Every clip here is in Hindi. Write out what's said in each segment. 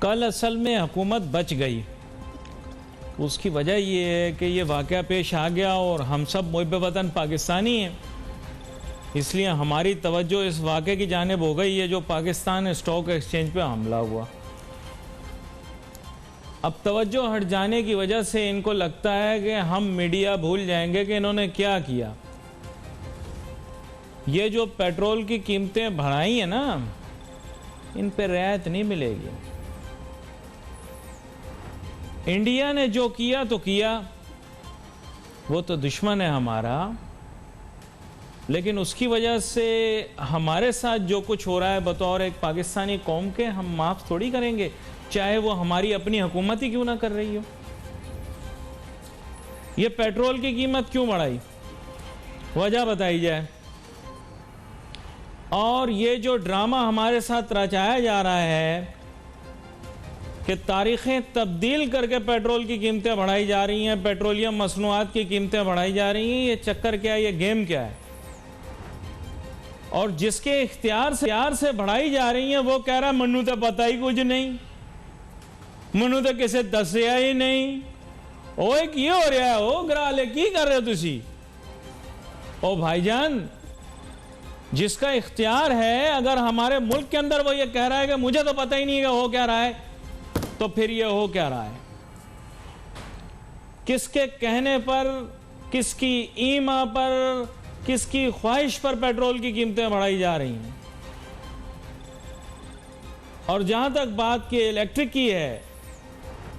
कल असल में हुकूमत बच गई। उसकी वजह ये है कि ये वाक़या पेश आ गया और हम सब मुहिब वतन पाकिस्तानी हैं, इसलिए हमारी तवज्जो इस वाक़े की जानिब हो गई है जो पाकिस्तान स्टॉक एक्सचेंज पे हमला हुआ। अब तवज्जो हट जाने की वजह से इनको लगता है कि हम मीडिया भूल जाएंगे कि इन्होंने क्या किया। ये जो पेट्रोल की कीमतें बढ़ाई हैं ना, इन पे रियायत नहीं मिलेगी। इंडिया ने जो किया तो किया, वो तो दुश्मन है हमारा, लेकिन उसकी वजह से हमारे साथ जो कुछ हो रहा है बतौर एक पाकिस्तानी कौम के, हम माफ थोड़ी करेंगे, चाहे वो हमारी अपनी हुकूमत ही क्यों ना कर रही हो। ये पेट्रोल की कीमत क्यों बढ़ाई, वजह बताई जाए। और ये जो ड्रामा हमारे साथ रचाया जा रहा है कि तारीखें तब्दील करके पेट्रोल की कीमतें बढ़ाई जा रही हैं, पेट्रोलियम मसनूआत की कीमतें बढ़ाई जा रही हैं, ये चक्कर क्या है, ये गेम क्या है। और जिसके इख्तियार से बढ़ाई जा रही हैं वो कह रहा है मनु तो पता ही कुछ नहीं, मनु तो किसे दसिया ही नहीं, ओए की हो रहा है, ओ गराले की कर रहे हो तुसी। ओ भाईजान, जिसका इख्तियार है, अगर हमारे मुल्क के अंदर वो ये कह रहा है कि मुझे तो पता ही नहीं है हो क्या रहा है, तो फिर ये हो क्या रहा है। किसके कहने पर, किसकी ईमा पर, किसकी ख्वाहिश पर पेट्रोल की कीमतें बढ़ाई जा रही हैं। और जहां तक बात की इलेक्ट्रिक की है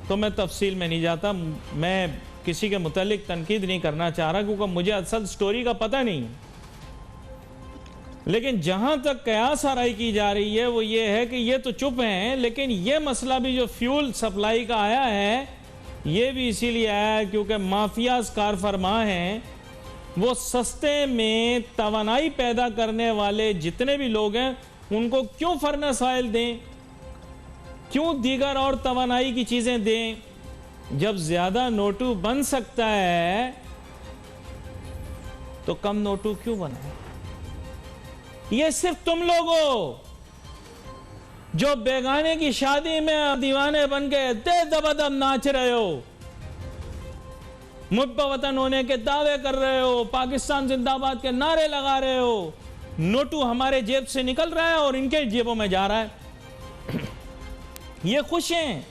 तो मैं तफसील में नहीं जाता, मैं किसी के मुतालिक तनकीद नहीं करना चाह रहा क्योंकि मुझे असल स्टोरी का पता नहीं। लेकिन जहां तक कयास आराई की जा रही है वो ये है कि ये तो चुप हैं, लेकिन ये मसला भी जो फ्यूल सप्लाई का आया है ये भी इसीलिए आया है क्योंकि माफियाज कारफरमा हैं, वो सस्ते में तवानाई पैदा करने वाले जितने भी लोग हैं उनको क्यों फर्नेस ऑयल दें, क्यों दीगर और तवानाई की चीजें दें। जब ज्यादा नोटू बन सकता है तो कम नोटू क्यों बनाए। ये सिर्फ तुम लोग हो जो बेगाने की शादी में दीवाने बन के दे दबदब नाच रहे हो, मुहब्ब वतन होने के दावे कर रहे हो, पाकिस्तान जिंदाबाद के नारे लगा रहे हो। नोटू हमारे जेब से निकल रहा है और इनके जेबों में जा रहा है। ये खुश हैं,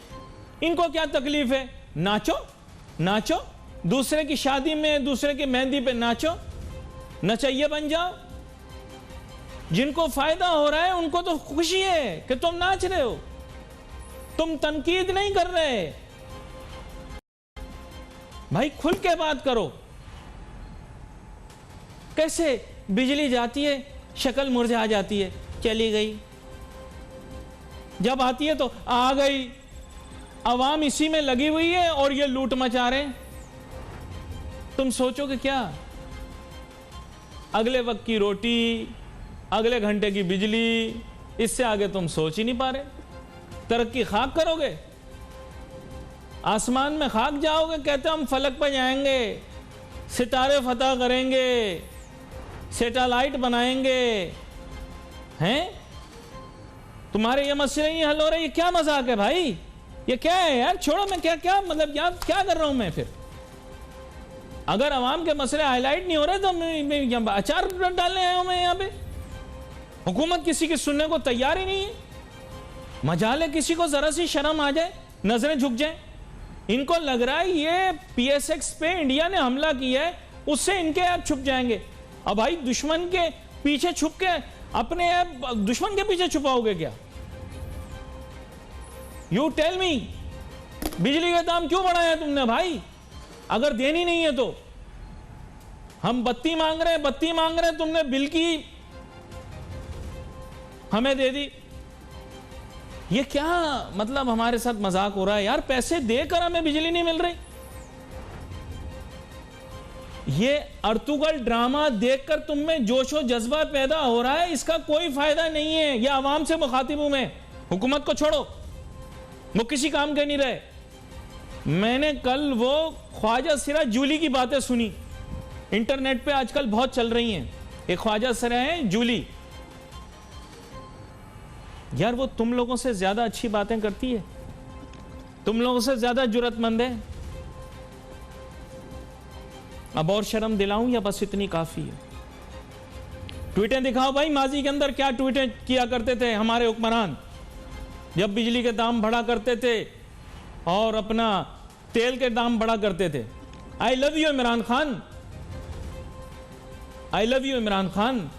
इनको क्या तकलीफ है, नाचो नाचो, दूसरे की शादी में, दूसरे की मेहंदी पे नाचो, नचैये बन जाओ। जिनको फायदा हो रहा है उनको तो खुशी है कि तुम नाच रहे हो, तुम तनकीद नहीं कर रहे। भाई खुल के बात करो। कैसे बिजली जाती है शक्ल मुरझा जाती है, चली गई, जब आती है तो आ गई। अवाम इसी में लगी हुई है और ये लूट मचा रहे हैं। तुम सोचोगे क्या, अगले वक्त की रोटी, अगले घंटे की बिजली, इससे आगे तुम सोच ही नहीं पा रहे। तरक्की खाक करोगे, आसमान में खाक जाओगे, कहते हम फलक पर जाएंगे, सितारे फतह करेंगे, सैटेलाइट बनाएंगे। हैं तुम्हारे ये मसले नहीं हल हो रहे, ये क्या मजाक है भाई, ये क्या है यार, छोड़ो। मैं क्या मतलब क्या कर रहा हूं मैं फिर। अगर आवाम के मसले हाईलाइट नहीं हो रहे तो मैं अचार डालने आया हूं मैं यहां पे। हुकूमत किसी की सुनने को तैयार ही नहीं है। मजाले किसी को जरा सी शर्म आ जाए, नजरें झुक जाए। इनको लग रहा है ये PSX पे इंडिया ने हमला किया है, उससे इनके ऐप छुप जाएंगे। अब भाई दुश्मन के पीछे छुप के अपने ऐप दुश्मन के पीछे छुपाओगे क्या। यू टेल मी, बिजली का दाम क्यों बढ़ाया तुमने भाई, अगर देनी नहीं है तो। हम बत्ती मांग रहे हैं, तुमने बिल की हमें दे दी। ये क्या मतलब हमारे साथ मजाक हो रहा है यार, पैसे देकर हमें बिजली नहीं मिल रही। ये अर्तुगल ड्रामा देखकर तुम में जोशो जज्बा पैदा हो रहा है, इसका कोई फायदा नहीं है। यह आवाम से मुखातिब हूं मैं, हुकूमत को छोड़ो, वो किसी काम के नहीं रहे। मैंने कल वो ख्वाजा सिराज जूली की बातें सुनी, इंटरनेट पे आजकल बहुत चल रही हैं। एक ख्वाजा सिराज है जूली, यार वो तुम लोगों से ज्यादा अच्छी बातें करती है। तुम लोगों से ज्यादा जुर्रतमंद है। अब और शर्म दिलाऊं या बस इतनी काफी है? ट्वीटें दिखाओ भाई, माजी के अंदर क्या ट्वीटें किया करते थे हमारे हुक्मरान, जब बिजली के दाम बढ़ा करते थे और अपना तेल के दाम बढ़ा करते थे। I love you Imran Khan, I love you Imran Khan,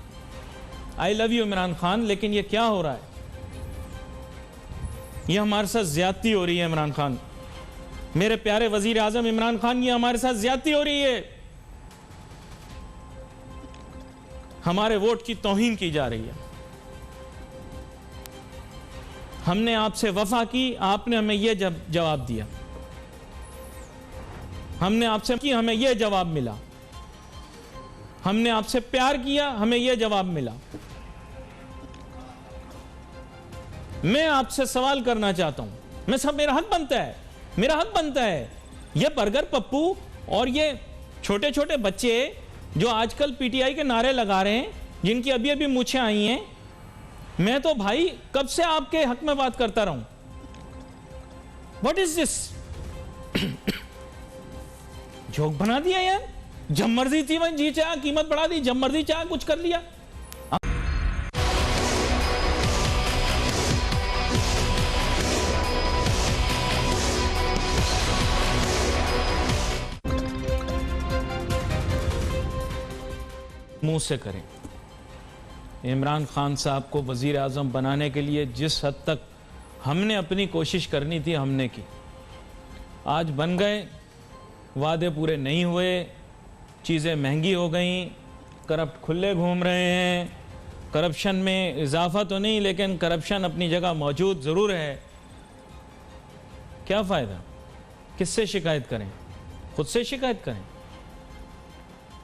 I love you Imran Khan. लेकिन ये क्या हो रहा है? ये हमारे साथ ज्यादती हो रही है इमरान खान, मेरे प्यारे वजीर आजम इमरान खान, ये हमारे साथ ज्यादती हो रही है। हमारे वोट की तौहीन की जा रही है। हमने आपसे वफा की, आपने हमें यह जवाब दिया। हमने आपसे की, हमें यह जवाब मिला। हमने आपसे प्यार किया, हमें यह जवाब मिला। मैं आपसे सवाल करना चाहता हूं, मेरा हक बनता है, मेरा हक बनता है। ये बर्गर पप्पू और ये छोटे छोटे बच्चे जो आजकल पीटीआई के नारे लगा रहे हैं, जिनकी अभी अभी मूछें आई हैं, मैं तो भाई कब से आपके हक में बात करता रहूं। What is this? जोक बना दिया यार। जब मर्जी थी वहीं जी चाह कीमत बढ़ा दी, जब मर्जी चाह कुछ कर लिया। मुंह से करें। इमरान खान साहब को वजीर आजम बनाने के लिए जिस हद तक हमने अपनी कोशिश करनी थी हमने की। आज बन गए, वादे पूरे नहीं हुए, चीज़ें महंगी हो गई, करप्ट खुले घूम रहे हैं। करप्शन में इजाफा तो नहीं, लेकिन करप्शन अपनी जगह मौजूद ज़रूर है। क्या फ़ायदा? किससे शिकायत करें? खुद से शिकायत करें।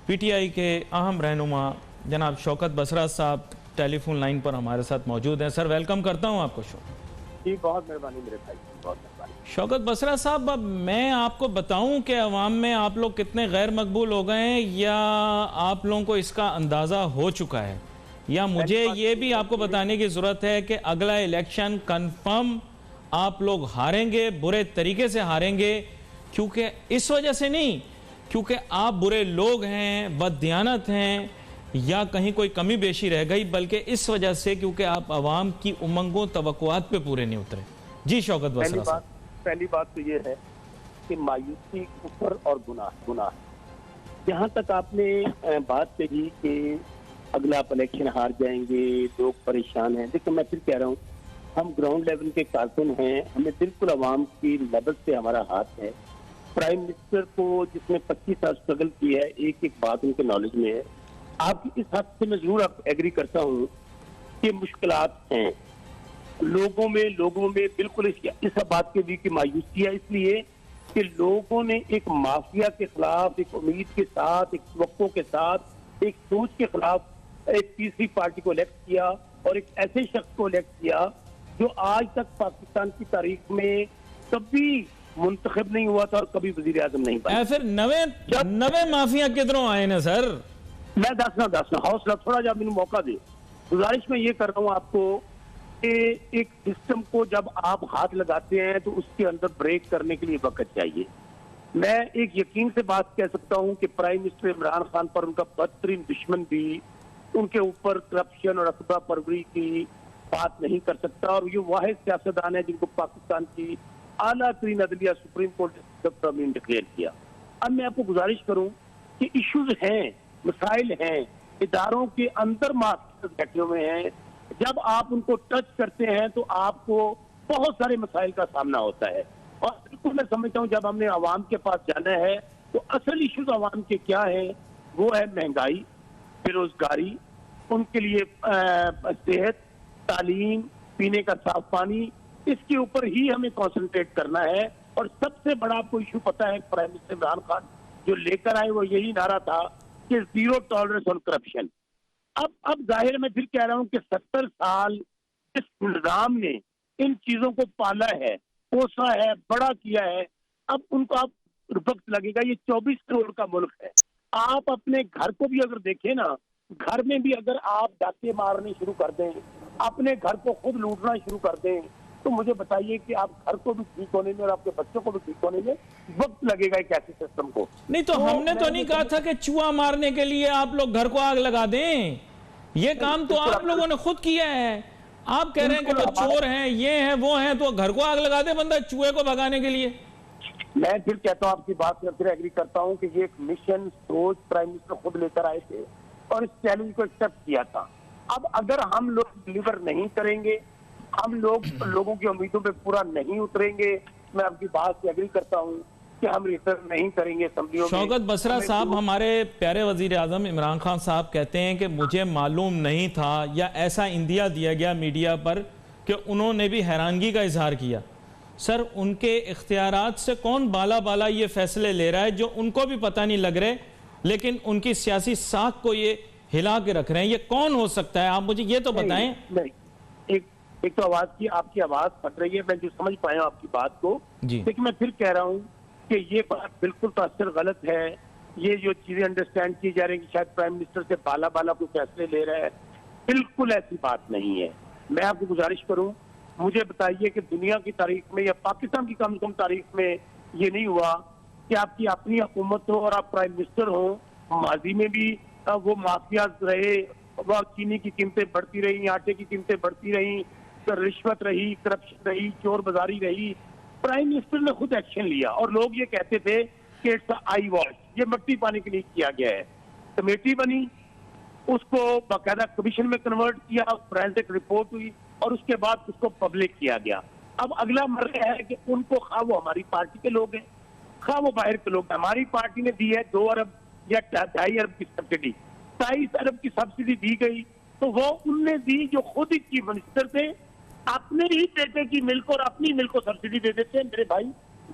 पीटीआई के अहम रहनुमा जनाब शौकत बसरा साहब टेलीफोन लाइन पर हमारे साथ मौजूद हैं। सर, वेलकम करता हूं आपको। जी, बहुत मेहरबानी मेरे भाई, बहुत मेहरबानी। शौकत बसरा साहब, अब मैं आपको बताऊं कि अवाम में आप लोग कितने गैर मकबूल हो गए हैं, या आप लोगों को इसका अंदाज़ा हो चुका है, या मुझे ये भी आपको बताने की ज़रूरत है कि अगला इलेक्शन कन्फर्म आप लोग हारेंगे, बुरे तरीके से हारेंगे? क्योंकि इस वजह से नहीं क्योंकि आप बुरे लोग हैं, बददियानत हैं, या कहीं कोई कमी बेशी रह गई, बल्कि इस वजह से क्योंकि आप अवाम की उमंगों तवक्कुआत पे पूरे नहीं उतरे। जी शौकत बसरा साहब। पहली बात तो ये है कि मायूसी, कुफर और गुनाह। जहाँ तक आपने बात कही कि अगला आप इलेक्शन हार जाएंगे, लोग परेशान हैं, देखिए मैं फिर कह रहा हूँ, हम ग्राउंड लेवल के कारकुन हैं, हमें बिल्कुल अवाम की लेवल से हमारा हाथ है। प्राइम मिनिस्टर को जिसने 25 साल स्ट्रगल की है, एक एक बात उनके नॉलेज में है। आपकी इस हद से मैं जरूर एग्री करता हूँ कि मुश्किलात हैं लोगों में बिल्कुल इस बात के भी की मायूसी है, इसलिए कि लोगों ने एक माफिया के खिलाफ, एक उम्मीद के साथ, एक तवक्को के साथ, एक सोच के खिलाफ एक तीसरी पार्टी को इलेक्ट किया और एक ऐसे शख्स को इलेक्ट किया जो आज तक पाकिस्तान की तारीख में कभी मुंतखब नहीं हुआ था और कभी वजीर आजम नहीं बना। फिर नवे माफिया किधरों आए ना सर? मैं दसना हौसला थोड़ा, जब मैंने मौका दे। गुजारिश में ये कर रहा हूँ आपको कि एक सिस्टम को जब आप हाथ लगाते हैं तो उसके अंदर ब्रेक करने के लिए वक्त चाहिए। मैं एक यकीन से बात कह सकता हूँ कि प्राइम मिनिस्टर इमरान खान पर उनका बदतरीन दुश्मन भी उनके ऊपर करप्शन और अफवाह परवरी की बात नहीं कर सकता, और ये वाहिद सियासतदान है जिनको पाकिस्तान की आला तरीन अदलिया सुप्रीम कोर्ट ने डिक्लेयर किया। अब मैं आपको गुजारिश करूं कि इश्यूज हैं, मसाइल हैं, इदारों के अंदर मास्टर्स बैठे हुए हैं। जब आप उनको टच करते हैं तो आपको बहुत सारे मसाइल का सामना होता है, और बिल्कुल मैं समझता हूं जब हमने आवाम के पास जाना है तो असल इश्यूज आवाम के क्या है, वो है महंगाई, बेरोजगारी, उनके लिए सेहत, तालीम, पीने का साफ पानी, इसके ऊपर ही हमें कंसंट्रेट करना है। और सबसे बड़ा आपको इशू पता है, प्राइम मिनिस्टर इमरान खान जो लेकर आए वो यही नारा था कि जीरो टॉलरेंस ऑन करप्शन। अब जाहिर मैं फिर कह रहा हूं कि 70 साल इस निजाम ने इन चीजों को पाला है, पोसा है, बड़ा किया है। अब उनको आप वक्त लगेगा, ये 24 करोड़ का मुल्क है। आप अपने घर को भी अगर देखें ना, घर में भी अगर आप डाके मारने शुरू कर दें, अपने घर को खुद लूटना शुरू कर दें, तो मुझे बताइए कि आप घर को भी ठीक होने में और आपके बच्चों को भी ठीक होने में वक्त लगेगा एक ऐसे सिस्टम को। नहीं तो हमने तो नहीं कहा था कि चूहा मारने के लिए आप लोग घर को आग लगा दें। ये काम तो आप लोगों ने खुद किया है। आप कह रहे हैं कि वो चोर हैं, ये हैं, वो हैं, तो घर को आग लगा दे बंदा चूहे को भगाने के लिए। मैं फिर कहता हूं, आपकी बात से फिर एग्री करता हूं कि ये एक मिशन सोच प्राइम मिनिस्टर खुद लेकर आए थे और इस चैलेंज को एक्सेप्ट किया था। अब अगर हम लोग डिलीवर नहीं करेंगे, हम लोगों की उम्मीदों पे पूरा नहीं उतरेंगे, मैं आपकी बात से एग्री करता हूं कि हम रिटर्न नहीं करेंगे असेंबलियों में। शौकत बसरा साहब, हमारे प्यारे वजीर आजम इमरान खान साहब कहते हैं कि मुझे मालूम नहीं था, या ऐसा इंदिया दिया गया मीडिया पर कि उन्होंने भी हैरानगी का इजहार किया। सर, उनके इख्तियारात से कौन बाला बाला ये फैसले ले रहा है जो उनको भी पता नहीं लग रहे, लेकिन उनकी सियासी साख को ये हिला के रख रहे हैं? ये कौन हो सकता है, आप मुझे ये तो बताएं। नहीं, एक तो आवाज की आपकी आवाज फट रही है, मैं जो समझ पाया हूं आपकी बात को, लेकिन मैं फिर कह रहा हूं कि ये बात बिल्कुल तासर गलत है। ये जो चीजें अंडरस्टैंड की जा रही है कि शायद प्राइम मिनिस्टर से बाला बाला कोई फैसले ले रहा है, बिल्कुल ऐसी बात नहीं है। मैं आपको गुजारिश करूं, मुझे बताइए कि दुनिया की तारीख में या पाकिस्तान की कम से कम तारीख में ये नहीं हुआ कि आपकी अपनी हुकूमत हो और आप प्राइम मिनिस्टर हो। माजी में भी वो माफिया रहे, वह चीनी की कीमतें बढ़ती रही, आटे की कीमतें बढ़ती रही, रिश्वत रही, करप्शन रही, चोर बाजारी रही। प्राइम मिनिस्टर ने खुद एक्शन लिया और लोग ये कहते थे कि इट्स आई वॉश, ये मिट्टी पाने के लिए किया गया है। कमेटी बनी, उसको बाकायदा कमीशन में कन्वर्ट किया, फोरेंसिक रिपोर्ट हुई और उसके बाद उसको पब्लिक किया गया। अब अगला मर्रे है कि उनको, खा वो हमारी पार्टी के लोग हैं, खा वो बाहर के लोग हैं। हमारी पार्टी ने दी है 2 अरब या 2.5 अरब की सब्सिडी, 23 अरब की सब्सिडी दी गई, तो वो उनने दी जो खुद ही चीफ मिनिस्टर थे, अपने ही बेटे की मिल्क और अपनी मिल्क को सब्सिडी दे देते हैं। मेरे भाई,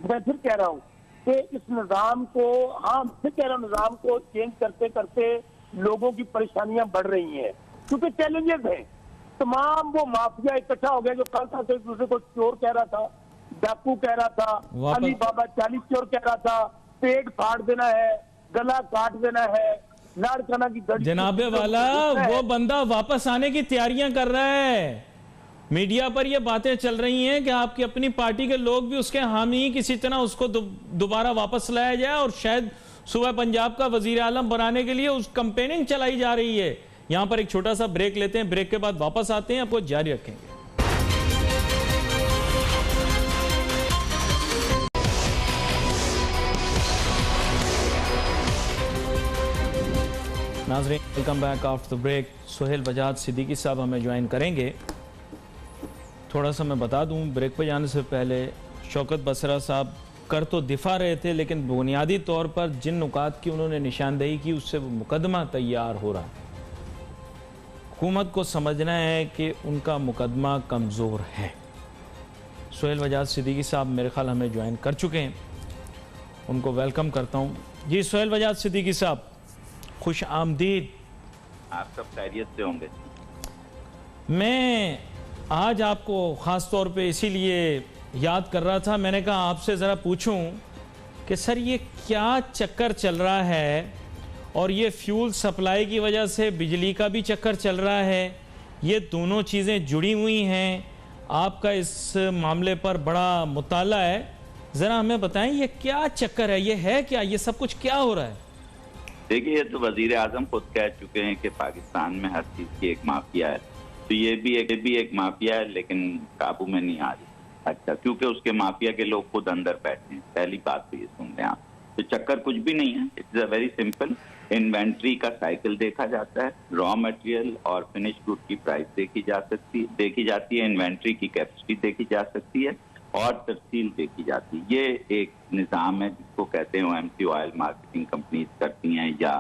मैं फिर कह रहा हूँ कि इस निजाम को, हाँ फिर कह रहा हूँ, निजाम को चेंज करते करते लोगों की परेशानियां बढ़ रही हैं क्योंकि चैलेंजेस हैं। तमाम वो माफिया इकट्ठा हो गया जो कल था एक दूसरे को चोर कह रहा था, डाकू कह रहा था, अली बाबा 40 चोर कह रहा था, पेट फाड़ देना है, गला काट देना है, लाड़काना की गड़ी। जनाबे वाला, वो बंदा वापस आने की तैयारियां कर रहा है। मीडिया पर ये बातें चल रही हैं कि आपकी अपनी पार्टी के लोग भी उसके हामी, किसी तरह उसको दोबारा वापस लाया जाए और शायद सुबह पंजाब का वजीर आलम बनाने के लिए उस कैंपेनिंग चलाई जा रही है। यहां पर एक छोटा सा ब्रेक लेते हैं, ब्रेक के बाद वापस आते हैं, आपको जारी रखेंगे। नाज़रीन, welcome back after the break. Sohail Bajaj Siddiqui साहब हमें ज्वाइन करेंगे। थोड़ा सा मैं बता दूं, ब्रेक पे जाने से पहले शौकत बसरा साहब कर तो दिफा रहे थे, लेकिन बुनियादी तौर पर जिन नुकात की उन्होंने निशानदेही की उससे वो मुकदमा तैयार हो रहा है। हुकूमत को समझना है कि उनका मुकदमा कमज़ोर है। सोहेल बजाज सिद्दीकी साहब मेरे ख्याल हमें ज्वाइन कर चुके हैं, उनको वेलकम करता हूँ। जी सोहेल बजाज सिद्दीकी साहब, खुश आमदीद। आप सब खैरियत से होंगे? मैं आज आपको ख़ास तौर पे इसीलिए याद कर रहा था, मैंने कहा आपसे ज़रा पूछूं कि सर ये क्या चक्कर चल रहा है, और ये फ्यूल सप्लाई की वजह से बिजली का भी चक्कर चल रहा है, ये दोनों चीज़ें जुड़ी हुई हैं। आपका इस मामले पर बड़ा मुताला है, ज़रा हमें बताएं ये क्या चक्कर है, ये है क्या, ये सब कुछ क्या हो रहा है? देखिए, ये तो वजीर आजम खुद कह चुके हैं कि पाकिस्तान में हर चीज़ की एक माफिया है, तो ये भी एक माफिया है, लेकिन काबू में नहीं आ रही। अच्छा, क्योंकि उसके माफिया के लोग खुद अंदर बैठे हैं। पहली बात तो ये सुन रहे हैं आप, तो चक्कर कुछ भी नहीं है। It's a very simple. Inventory का साइकिल देखा जाता है, रॉ मटेरियल और फिनिश गुड की प्राइस देखी जाती है, इन्वेंट्री की कैपेसिटी देखी जा सकती है और तरसील देखी जाती है। ये एक निज़ाम है जिसको कहते हैं OMC ऑयल मार्केटिंग कंपनीज करती हैं, या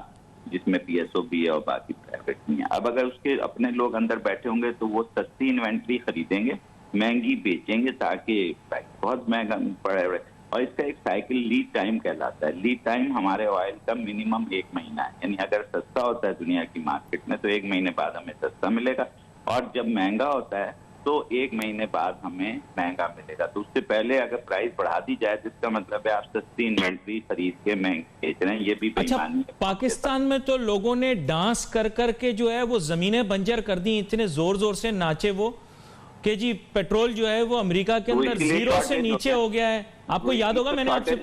जिसमें PSO भी है और बाकी प्राइवेट नहीं है। अब अगर उसके अपने लोग अंदर बैठे होंगे तो वो सस्ती इन्वेंट्री खरीदेंगे, महंगी बेचेंगे ताकि प्राइस बहुत महंगा पड़े। और इसका एक साइकिल लीड टाइम कहलाता है। लीड टाइम हमारे ऑयल का मिनिमम 1 महीना है, यानी अगर सस्ता होता है दुनिया की मार्केट में तो 1 महीने बाद हमें सस्ता मिलेगा, और जब महंगा होता है तो 1 महीने बाद हमें महंगा मिलेगा। तो उससे पहले अगर प्राइस बढ़ा दी जाए तो इसका मतलब है आप सस्ती इन्वेंट्री खरीद के महंगी बेच रहे हैं, ये भी बेईमानी है। अच्छा, पाकिस्तान में तो लोगों ने डांस कर कर के जो है वो जमीनें बंजर कर दी, इतने जोर जोर से नाचे वो, केजी पेट्रोल जो है वो अमेरिका के अंदर जीरो से नीचे हो गया है। आपको याद होगा मैंने आपसे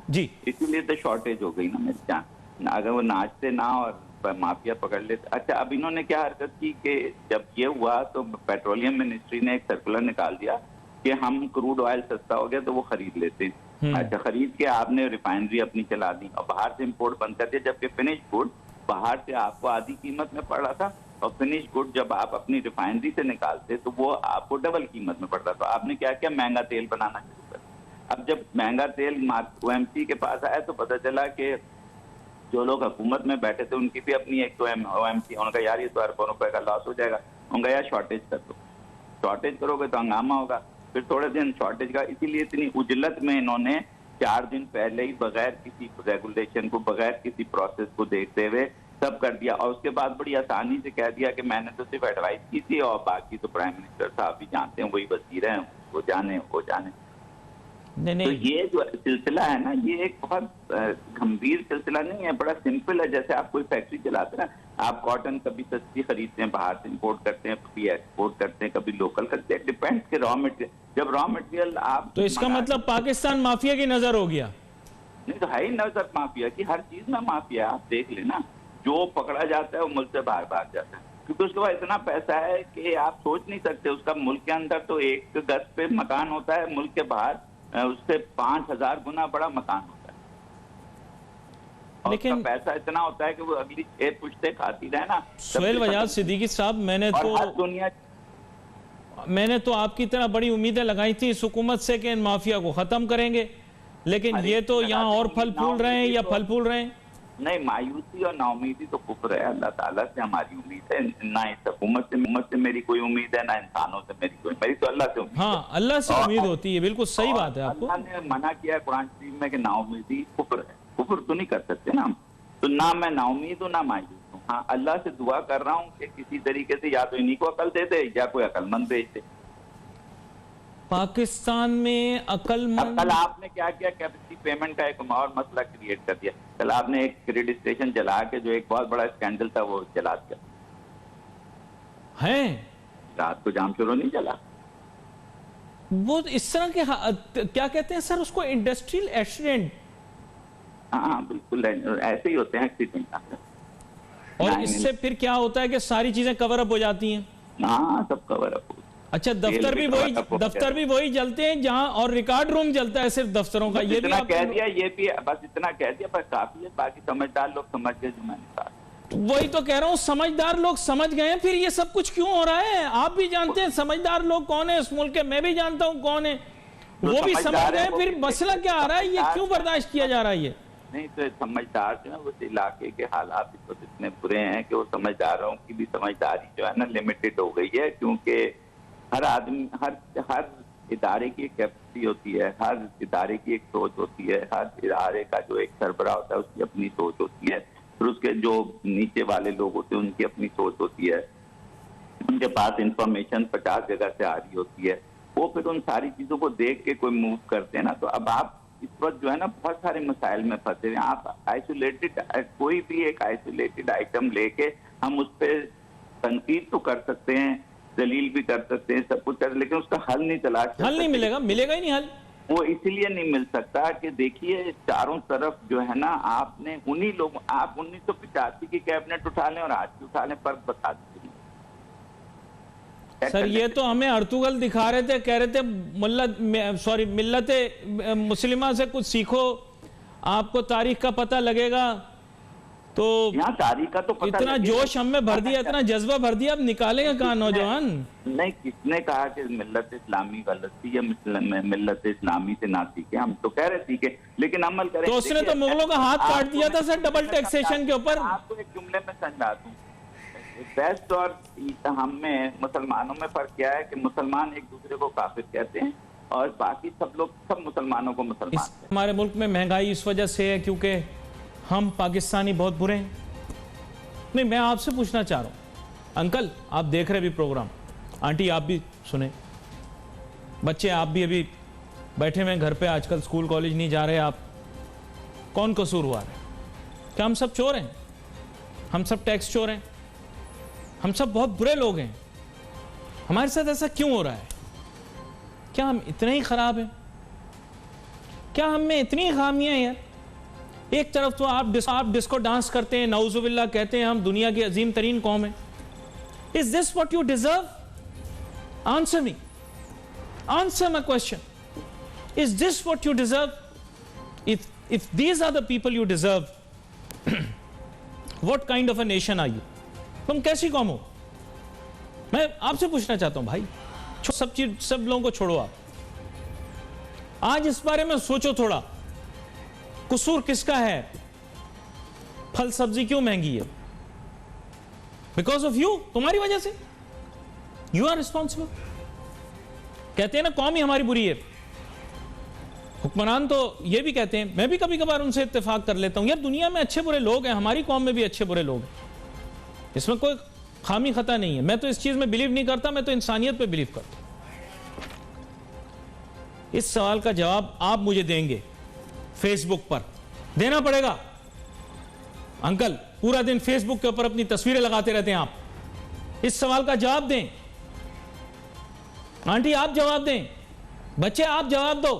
जी, इसीलिए तो शॉर्टेज हो गई ना मेरी जान। अगर वो नाचते ना और माफिया पकड़ लेते। अच्छा, अब इन्होंने क्या हरकत की कि जब ये हुआ तो पेट्रोलियम मिनिस्ट्री ने एक सर्कुलर निकाल दिया कि हम क्रूड ऑयल सस्ता हो गया तो वो खरीद लेते हैं। अच्छा, खरीद के आपने रिफाइनरी अपनी चला दी और बाहर से इंपोर्ट बंद कर दिया, जबकि फिनिश गुड बाहर से आपको आधी कीमत में पड़ रहा था और फिनिश गुड जब आप अपनी रिफाइनरी से निकालते तो वो आपको डबल कीमत में पड़ता। तो आपने क्या किया, महंगा तेल बनाना शुरू कर दिया। अब जब महंगा तेल OMC के पास आया तो पता चला कि जो लोग हुकूमत में बैठे थे उनकी भी अपनी एक तो OMC, उनका यार ये तो अरबों रुपए का लॉस हो जाएगा, उनका यार शॉर्टेज कर दो। शॉर्टेज करोगे तो हंगामा होगा, फिर थोड़े दिन शॉर्टेज का। इसीलिए इतनी उजलत में इन्होंने 4 दिन पहले ही बगैर किसी रेगुलेशन को, बगैर किसी प्रोसेस को देखते हुए सब कर दिया और उसके बाद बड़ी आसानी से कह दिया कि मैंने तो सिर्फ एडवाइस की थी और बाकी तो प्राइम मिनिस्टर साहब भी जानते हैं, वही वजीर हैं, वो जाने। नहीं। तो ये जो सिलसिला है ना, ये एक बहुत गंभीर सिलसिला नहीं है, बड़ा सिंपल है। जैसे आप कोई फैक्ट्री चलाते हैं, आप कॉटन कभी सस्ती खरीदते हैं, बाहर से इंपोर्ट करते हैं, कभी एक्सपोर्ट करते हैं, कभी लोकल करते हैं, डिपेंड्स के रॉ मटेरियल। जब रॉ मटेरियल आप तो इसका मतलब पाकिस्तान माफिया की नजर हो गया? नहीं तो है ही नजर माफिया की, हर चीज में माफिया। आप देख लेना, जो पकड़ा जाता है वो मुल्क से बाहर भाग जाता है, क्योंकि उसके पास इतना पैसा है कि आप सोच नहीं सकते। उसका मुल्क के अंदर तो 1 गज पे मकान होता है, मुल्क के बाहर उससे 5000 गुना बड़ा मकान होता है। और लेकिन पैसा इतना होता है कि वो अगली 6 पुश्ते खाती रहे ना। सुहेल वजाद सिद्दीकी साहब, मैंने तो आपकी तरह बड़ी उम्मीदें लगाई थी इस हुकूमत से कि इन माफिया को खत्म करेंगे, लेकिन ये तो यहाँ और फल फूल रहे हैं या फल फूल रहे हैं। नहीं, मायूसी और नाउमीदी तो कुफ्र है। अल्लाह ताला से हमारी उम्मीद है, ना इस हुकूमत से मेरी कोई उम्मीद है, ना इंसानों से मेरी तो अल्लाह से उम्मीद। हाँ, अल्लाह से उम्मीद होती है, बिल्कुल सही बात है। आपको अल्लाह ने मना किया है कुरान शरीफ में कि नाउमीदी कुफ्र है। कुफ्र तो नहीं कर सकते ना हम, तो ना मैं नाउमीद हूँ ना मायूस हूँ। हाँ, अल्लाह से दुआ कर रहा हूँ कि किसी तरीके से या तो इन्हीं को अकल दे दे या कोई अकलमंद भेज दे। पाकिस्तान में अकलमंद। कल आपने क्या किया, कैपेसिटी पेमेंट का एक और मसला क्रिएट कर दिया। कल आपने एक क्रेडिट स्टेशन जला के, जो एक बहुत बड़ा स्कैंडल था, वो जला दिया है। रात को जाम शुरू नहीं जला। वो इस तरह के क्या कहते हैं सर उसको, इंडस्ट्रियल एक्सीडेंट। हाँ बिल्कुल, ऐसे ही होते हैं एक्सीडेंट। और इससे फिर क्या होता है कि सारी चीजें कवर अप हो जाती हैं। हाँ, सब कवर अप। अच्छा, दफ्तर भी वही जलते हैं जहां, और रिकॉर्ड रूम जलता है सिर्फ दफ्तरों का। ये भी कह दिया, ये भी बस इतना कह दिया, पर काफी है। बाकी समझदार लोग समझ गए जो मैंने कहा। वही तो कह रहा हूँ, समझदार लोग समझ गए हैं, फिर ये सब कुछ क्यों हो रहा है? आप भी जानते हैं समझदार लोग कौन है इस मुल्क के, मैं भी जानता हूँ कौन है, वो भी समझ गए। फिर मसला क्या आ रहा है, ये क्यों बर्दाश्त किया जा रहा है? ये नहीं तो समझदार जो है उस इलाके के हालात इतने बुरे हैं कि वो समझदारों की भी समझदारी जो है ना लिमिटेड हो गई है, क्योंकि हर आदमी, हर इदारे की एक कैपेसिटी होती है, हर इदारे की एक सोच होती है, हर इदारे का जो एक सरबराह होता है उसकी अपनी सोच होती है, फिर उसके जो नीचे वाले लोग होते हैं उनकी अपनी सोच होती है, उनके पास इंफॉर्मेशन 50 जगह से आ रही होती है, वो फिर उन सारी चीजों को देख के कोई मूव करते हैं ना। तो अब आप इस वक्त जो है ना बहुत सारे मसाइल में फंसे हुए हैं। आप आइसोलेटेड, कोई भी एक आइसोलेटेड आइटम लेके हम उस पर तनकीद तो कर सकते हैं, दलील भी कर सकते हैं, सब कुछ कर, लेकिन उसका हल नहीं तलाश, हल नहीं मिलेगा ही नहीं हल। वो इसलिए नहीं मिल सकता कि देखिए चारों तरफ जो है ना, आपने उन्हीं लोग, आप 1985 की कैबिनेट उठा लें और आज की उठा लें, फर्क बता दीजिए। सर ये तो हमें अर्तुगल दिखा रहे थे, कह रहे थे मिल्लत मुस्लिमा से कुछ सीखो, आपको तारीख का पता लगेगा। तो यहाँ तारीख का तो पता इतना जोश हम में भर दिया, इतना जज्बा भर दिया, अब निकालेगा कहाँ नौजवान? नहीं, किसने कहा कि मिल्लत इस्लामी गलत थी या मिल्लत इस्लामी से ना सीखे? हम तो कह रहे सीखे, लेकिन अमल करें। तो उसने तो मुगलों का हाथ काट दिया था सर डबल टैक्सेशन के ऊपर। आपको एक जुमले में समझा दूं, वेस्ट और हम में, मुसलमानों में फर्क क्या है कि मुसलमान एक दूसरे को काफिर कहते हैं और बाकी सब लोग, सब मुसलमानों को मुसलमान। हमारे मुल्क में महंगाई इस वजह से है क्योंकि हम पाकिस्तानी बहुत बुरे हैं। नहीं, मैं आपसे पूछना चाह रहा हूँ, अंकल आप देख रहे भी प्रोग्राम, आंटी आप भी सुने, बच्चे आप भी अभी बैठे हुए घर पे, आजकल स्कूल कॉलेज नहीं जा रहे आप, कौन कसूरवार है? क्या हम सब चोर हैं? हम सब टैक्स चोर हैं? हम सब बहुत बुरे लोग हैं? हमारे साथ ऐसा क्यों हो रहा है? क्या हम इतने ही खराब हैं? क्या हम में इतनी खामियां यार? एक तरफ तो आप डिस्को डांस करते हैं, नाउजुबिल्लाह कहते हैं हम दुनिया की अजीम तरीन कौम है. Is this what you deserve? Answer me, answer my question. Is this what you deserve? If these are the people you deserve, what kind of a nation are you? तुम कैसी कौम हो? मैं आपसे पूछना चाहता हूं भाई. सब लोगों को छोड़ो, आप आज इस बारे में सोचो थोड़ा. कसूर किसका है? फल सब्जी क्यों महंगी है? बिकॉज ऑफ यू, तुम्हारी वजह से. You are responsible. कहते हैं ना कौम ही हमारी बुरी है. हुक्मरान तो ये भी कहते हैं, मैं भी कभी कभार उनसे इत्तेफाक कर लेता हूं, यार दुनिया में अच्छे बुरे लोग हैं, हमारी कौम में भी अच्छे बुरे लोग हैं, इसमें कोई खामी खता नहीं है. मैं तो इस चीज में बिलीव नहीं करता, मैं तो इंसानियत पे बिलीव करता. इस सवाल का जवाब आप मुझे देंगे फेसबुक पर, देना पड़ेगा. अंकल पूरा दिन फेसबुक के ऊपर अपनी तस्वीरें लगाते रहते हैं, आप इस सवाल का जवाब दें. आंटी आप जवाब दें. बच्चे आप जवाब दो.